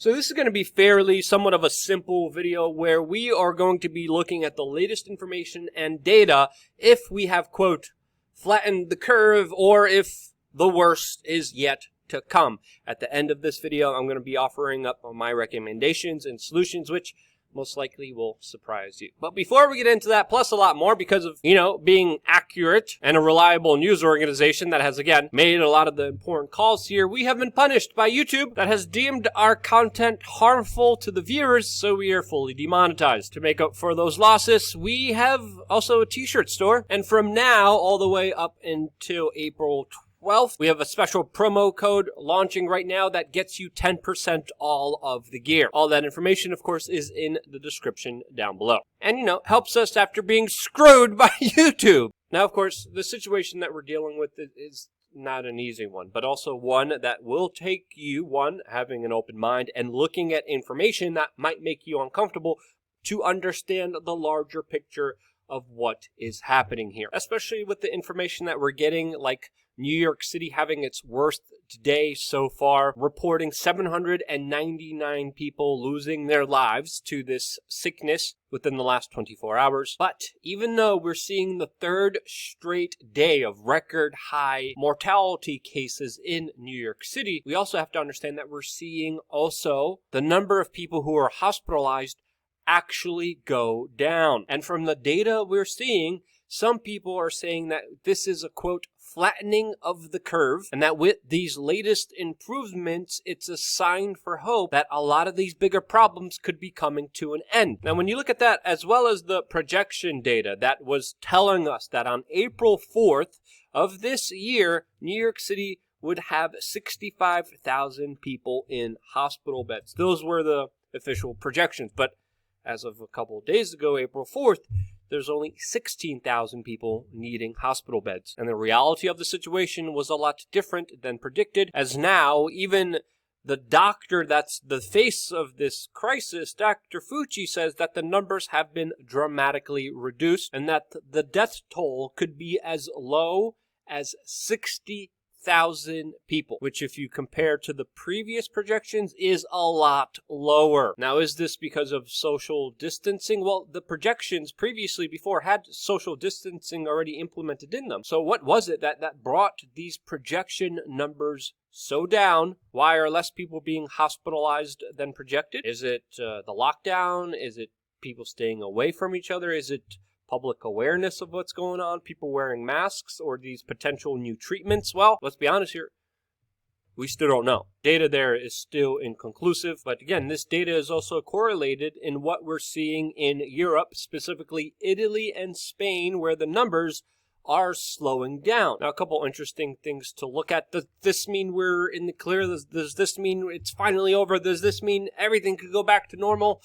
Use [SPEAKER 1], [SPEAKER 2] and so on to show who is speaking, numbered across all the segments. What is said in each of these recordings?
[SPEAKER 1] So this is going to be fairly somewhat of a simple video where we are going to be looking at the latest information and data if we have, quote, flattened the curve or if the worst is yet to come. At the end of this video, I'm going to be offering up my recommendations and solutions, which most likely will surprise you. But before we get into that, plus a lot more, because of, being accurate and a reliable news organization that has, again, made a lot of the important calls here, we have been punished by YouTube that has deemed our content harmful to the viewers, so we are fully demonetized. To make up for those losses, we have also a t-shirt store, and from now all the way up until April 12th, we have a special promo code launching right now that gets you 10% all of the gear. All that information, of course, is in the description down below. And, helps us after being screwed by YouTube. Now, of course, the situation that we're dealing with is not an easy one, but also one that will take you, having an open mind and looking at information that might make you uncomfortable to understand the larger picture of what is happening here. Especially with the information that we're getting, like New York City having its worst day so far, reporting 799 people losing their lives to this sickness within the last 24 hours. But even though we're seeing the third straight day of record high mortality cases in New York City, we also have to understand that we're seeing also the number of people who are hospitalized actually go down. And from the data we're seeing, some people are saying that this is a, quote, flattening of the curve, and that with these latest improvements, it's a sign for hope that a lot of these bigger problems could be coming to an end. Now, when you look at that, as well as the projection data that was telling us that on April 4th of this year, New York City would have 65,000 people in hospital beds. Those were the official projections, but as of a couple of days ago, April 4th, there's only 16,000 people needing hospital beds. And the reality of the situation was a lot different than predicted, as now even the doctor that's the face of this crisis, Dr. Fauci, says that the numbers have been dramatically reduced and that the death toll could be as low as 60,000 people, which if you compare to the previous projections is a lot lower. Now, is this because of social distancing? Well, the projections previously before had social distancing already implemented in them. So what was it that brought these projection numbers so down? Why are less people being hospitalized than projected? Is it the lockdown? Is it people staying away from each other? Is it public awareness of what's going on, people wearing masks, or these potential new treatments? Well, let's be honest here. We still don't know. Data there is still inconclusive. But again, this data is also correlated in what we're seeing in Europe, specifically Italy and Spain, where the numbers are slowing down. Now, a couple interesting things to look at. Does this mean we're in the clear? Does this mean it's finally over? Does this mean everything could go back to normal?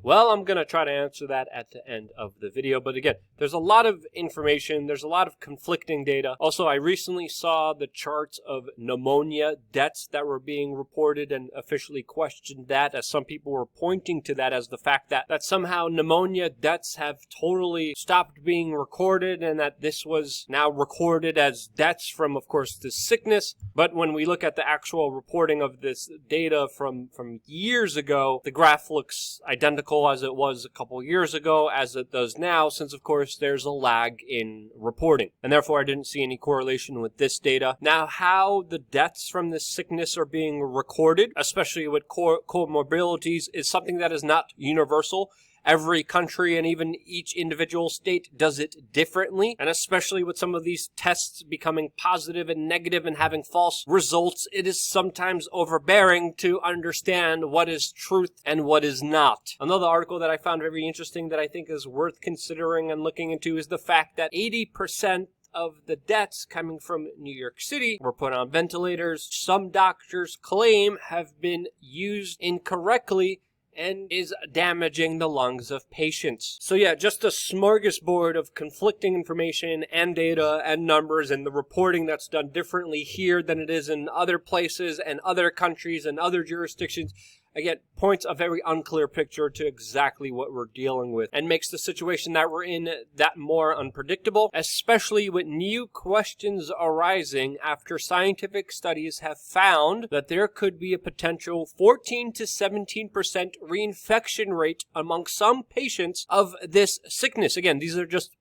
[SPEAKER 1] Well, I'm going to try to answer that at the end of the video. But again, there's a lot of information. There's a lot of conflicting data. Also, I recently saw the charts of pneumonia deaths that were being reported and officially questioned that, as some people were pointing to that as the fact that somehow pneumonia deaths have totally stopped being recorded and that this was now recorded as deaths from, of course, this sickness. But when we look at the actual reporting of this data from years ago, the graph looks identical as it was a couple years ago as it does now, since of course there's a lag in reporting, and therefore I didn't see any correlation with this data. Now, how the deaths from this sickness are being recorded, especially with comorbidities, is something that is not universal. Every country and even each individual state does it differently. And especially with some of these tests becoming positive and negative and having false results, it is sometimes overbearing to understand what is truth and what is not. Another article that I found very interesting that I think is worth considering and looking into is the fact that 80% of the deaths coming from New York City were put on ventilators. Some doctors claim have been used incorrectly and is damaging the lungs of patients. So yeah, just a smorgasbord of conflicting information and data and numbers and the reporting that's done differently here than it is in other places and other countries and other jurisdictions. again, points a very unclear picture to exactly what we're dealing with and makes the situation that we're in that more unpredictable, especially with new questions arising after scientific studies have found that there could be a potential 14 to 17% reinfection rate among some patients of this sickness. Again, these are just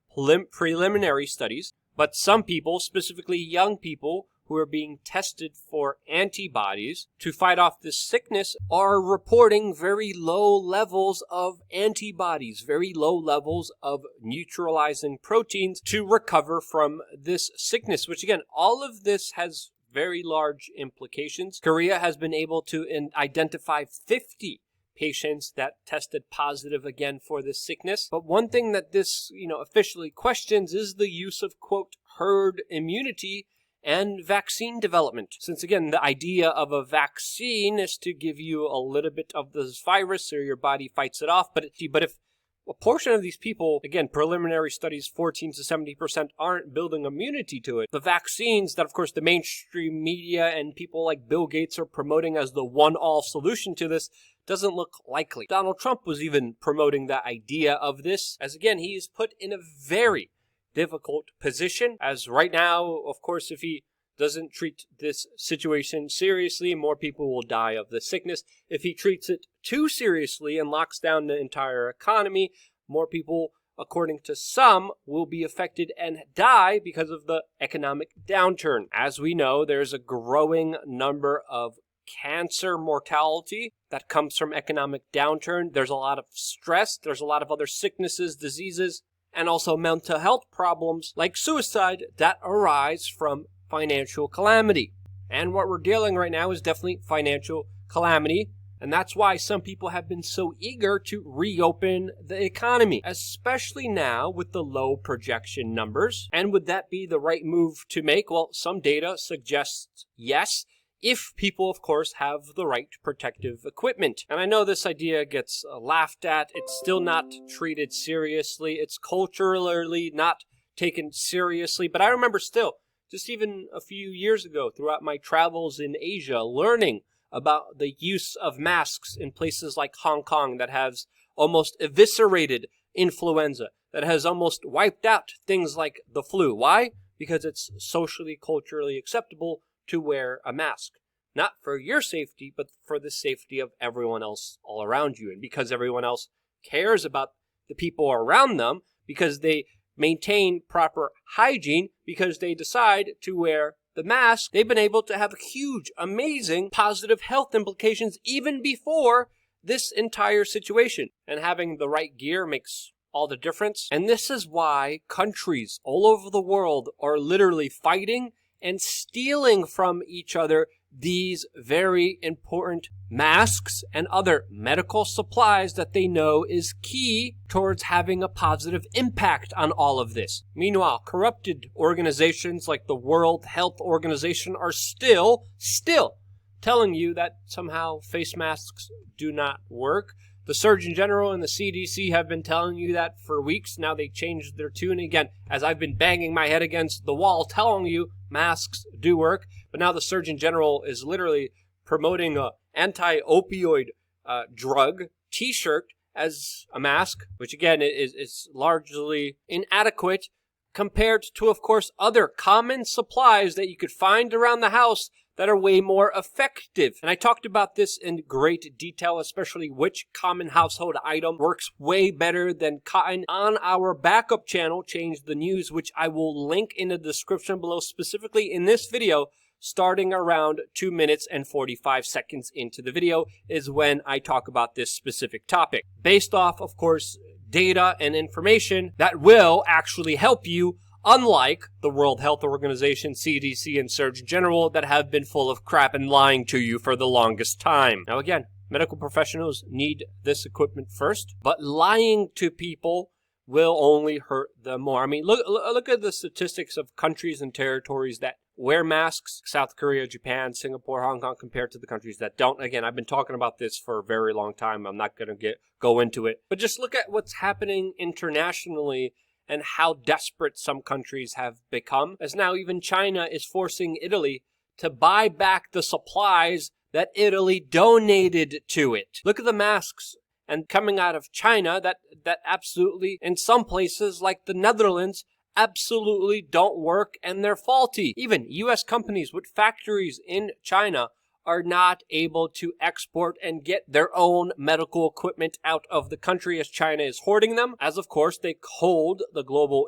[SPEAKER 1] preliminary studies, but some people, specifically young people, who are being tested for antibodies to fight off this sickness are reporting very low levels of antibodies, very low levels of neutralizing proteins to recover from this sickness, which again, all of this has very large implications. Korea has been able to identify 50 patients that tested positive again for this sickness. But one thing that this, officially questions is the use of, quote, herd immunity and vaccine development. Since again, the idea of a vaccine is to give you a little bit of this virus so your body fights it off. But if a portion of these people, again, preliminary studies, 14 to 70% aren't building immunity to it, the vaccines that, of course, the mainstream media and people like Bill Gates are promoting as the one-all solution to this doesn't look likely. Donald Trump was even promoting the idea of this, as again, he is put in a very difficult position, as right now, of course, if he doesn't treat this situation seriously, more people will die of the sickness. If he treats it too seriously and locks down the entire economy, more people, according to some, will be affected and die because of the economic downturn. As we know, there's a growing number of cancer mortality that comes from economic downturn. There's a lot of stress. There's a lot of other sicknesses, diseases, and also mental health problems like suicide that arise from financial calamity. And what we're dealing right now is definitely financial calamity. And that's why some people have been so eager to reopen the economy, especially now with the low projection numbers. And would that be the right move to make? Well, some data suggests yes, if people, of course, have the right protective equipment. And I know this idea gets laughed at. It's still not treated seriously. It's culturally not taken seriously. But I remember still, just even a few years ago, throughout my travels in Asia, learning about the use of masks in places like Hong Kong that has almost eviscerated influenza, that has almost wiped out things like the flu. Why? Because it's socially, culturally acceptable to wear a mask. Not for your safety, but for the safety of everyone else all around you. And because everyone else cares about the people around them, because they maintain proper hygiene, because they decide to wear the mask, they've been able to have huge, amazing, positive health implications even before this entire situation. And having the right gear makes all the difference. And this is why countries all over the world are literally fighting and stealing from each other these very important masks and other medical supplies that they know is key towards having a positive impact on all of this. Meanwhile, corrupted organizations like the World Health Organization are still telling you that somehow face masks do not work. The Surgeon General and the CDC have been telling you that for weeks. Now they changed their tune again, as I've been banging my head against the wall telling you masks do work. But now the Surgeon General is literally promoting a anti-opioid drug t-shirt as a mask, which again is largely inadequate compared to, of course, other common supplies that you could find around the house that are way more effective. And I talked about this in great detail, especially which common household item works way better than cotton on our backup channel, Change the News, which I will link in the description below, specifically in this video. Starting around 2 minutes and 45 seconds into the video is when I talk about this specific topic. Based off, of course, data and information that will actually help you, unlike the World Health Organization, CDC, and Surgeon General that have been full of crap and lying to you for the longest time. Now again, medical professionals need this equipment first, but lying to people will only hurt them more. I mean, look at the statistics of countries and territories that wear masks: South Korea, Japan, Singapore, Hong Kong, compared to the countries that don't. Again, I've been talking about this for a very long time. I'm not going to go into it. But just look at what's happening internationally and how desperate some countries have become, as now even China is forcing Italy to buy back the supplies that Italy donated to it. Look at the masks and coming out of China that absolutely, in some places like the Netherlands, absolutely don't work and they're faulty. Even U.S. companies with factories in China are not able to export and get their own medical equipment out of the country as China is hoarding them, as of course they hold the global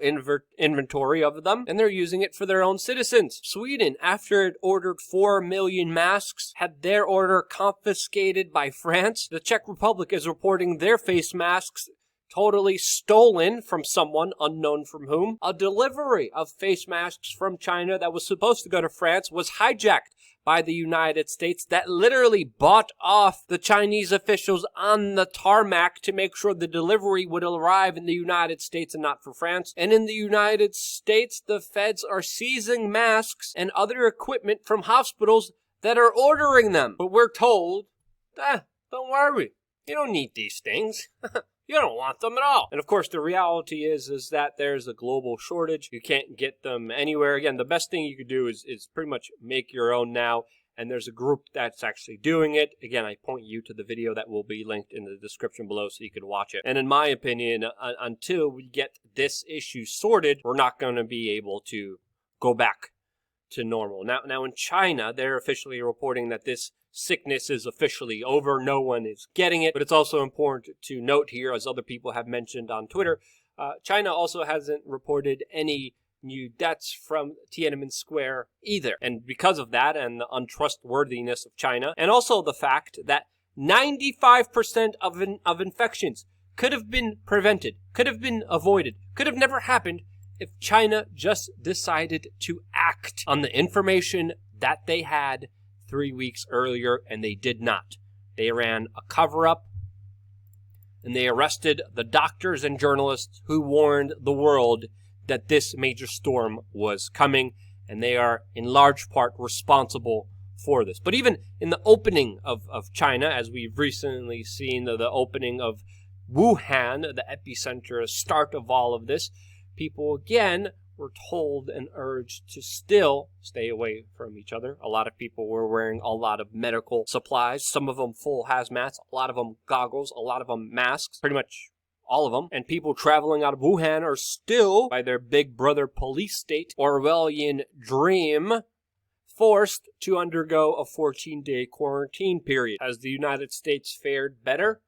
[SPEAKER 1] inventory of them, and they're using it for their own citizens. Sweden, after it ordered 4 million masks, had their order confiscated by France. The Czech Republic is reporting their face masks totally stolen from someone unknown from whom. A delivery of face masks from China that was supposed to go to France was hijacked by the United States, that literally bought off the Chinese officials on the tarmac to make sure the delivery would arrive in the United States and not for France. And in the United States, the feds are seizing masks and other equipment from hospitals that are ordering them. But we're told, don't worry, you don't need these things. You don't want them at all. And of course, the reality is that there's a global shortage. You can't get them anywhere. Again, the best thing you could do is pretty much make your own now. And there's a group that's actually doing it. Again, I point you to the video that will be linked in the description below so you can watch it. And in my opinion, until we get this issue sorted, we're not going to be able to go back to normal. Now in China, they're officially reporting that this sickness is officially over. No one is getting it. But it's also important to note here, as other people have mentioned on Twitter, China also hasn't reported any new deaths from Tiananmen Square either. And because of that and the untrustworthiness of China, and also the fact that 95% of infections could have been prevented, could have been avoided, could have never happened if China just decided to act on the information that they had 3 weeks earlier, and they did not. They ran a cover-up, and they arrested the doctors and journalists who warned the world that this major storm was coming, and they are in large part responsible for this. But even in the opening of China, as we've recently seen the opening of Wuhan, the epicenter, start of all of this, people again were told and urged to still stay away from each other. A lot of people were wearing a lot of medical supplies, some of them full hazmats, a lot of them goggles, a lot of them masks, pretty much all of them. And people traveling out of Wuhan are still, by their big brother police state, Orwellian dream, forced to undergo a 14-day quarantine period. Has the United States fared better?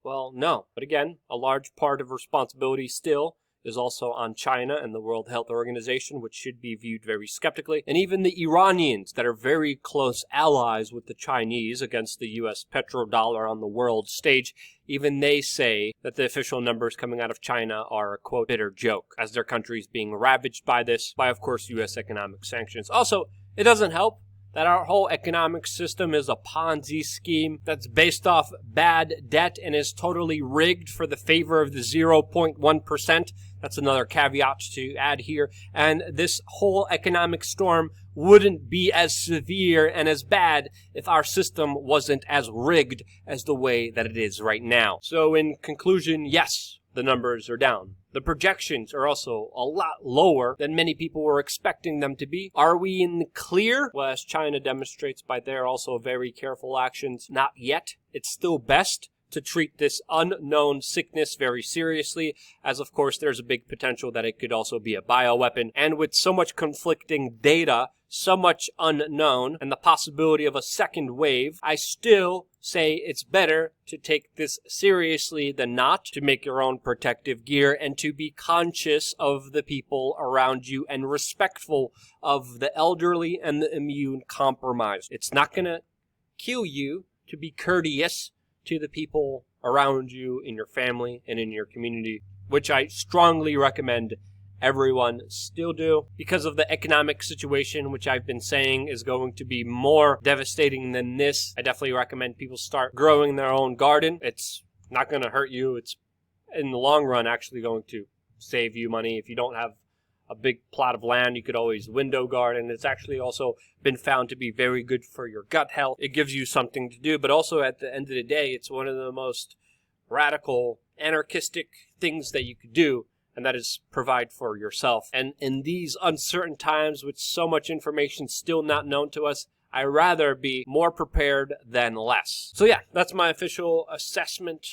[SPEAKER 1] Well, no. But again, a large part of responsibility still is also on China and the World Health Organization, which should be viewed very skeptically. And even the Iranians, that are very close allies with the Chinese against the U.S. petrodollar on the world stage, even they say that the official numbers coming out of China are a, quote, bitter joke, as their country is being ravaged by this, by, of course, U.S. economic sanctions. Also, it doesn't help that our whole economic system is a Ponzi scheme that's based off bad debt and is totally rigged for the favor of the 0.1%. That's another caveat to add here. And this whole economic storm wouldn't be as severe and as bad if our system wasn't as rigged as the way that it is right now. So in conclusion, yes, the numbers are down. The projections are also a lot lower than many people were expecting them to be. Are we in the clear? Well, as China demonstrates by their also very careful actions, not yet. It's still best to treat this unknown sickness very seriously, as of course there's a big potential that it could also be a bioweapon. And with so much conflicting data, so much unknown, and the possibility of a second wave, I still say it's better to take this seriously than not, to make your own protective gear and to be conscious of the people around you and respectful of the elderly and the immune compromised. It's not going to kill you to be courteous to the people around you in your family and in your community, which I strongly recommend everyone still do, because of the economic situation, which I've been saying is going to be more devastating than this. I definitely recommend people start growing their own garden. It's not going to hurt you. It's in the long run actually going to save you money. If you don't have a big plot of land, you could always window garden. It's actually also been found to be very good for your gut health. It gives you something to do, but also at the end of the day, it's one of the most radical, anarchistic things that you could do, and that is provide for yourself. And in these uncertain times with so much information still not known to us, I'd rather be more prepared than less. So yeah, that's my official assessment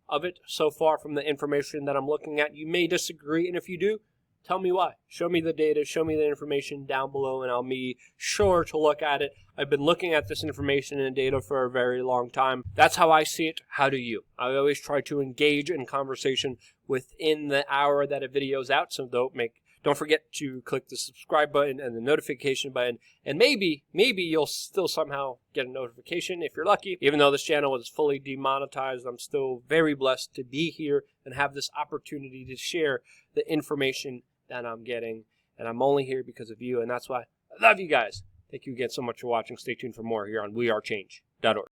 [SPEAKER 1] of it so far from the information that I'm looking at. You may disagree, and if you do, tell me why. Show me the data, show me the information down below, and I'll be sure to look at it. I've been looking at this information and data for a very long time. That's how I see it. How do you? I always try to engage in conversation within the hour that a video's out, so don't forget to click the subscribe button and the notification button, and maybe you'll still somehow get a notification if you're lucky. Even though this channel is fully demonetized, I'm still very blessed to be here and have this opportunity to share the information that I'm getting, and I'm only here because of you, and that's why I love you guys. Thank you again so much for watching. Stay tuned for more here on wearechange.org.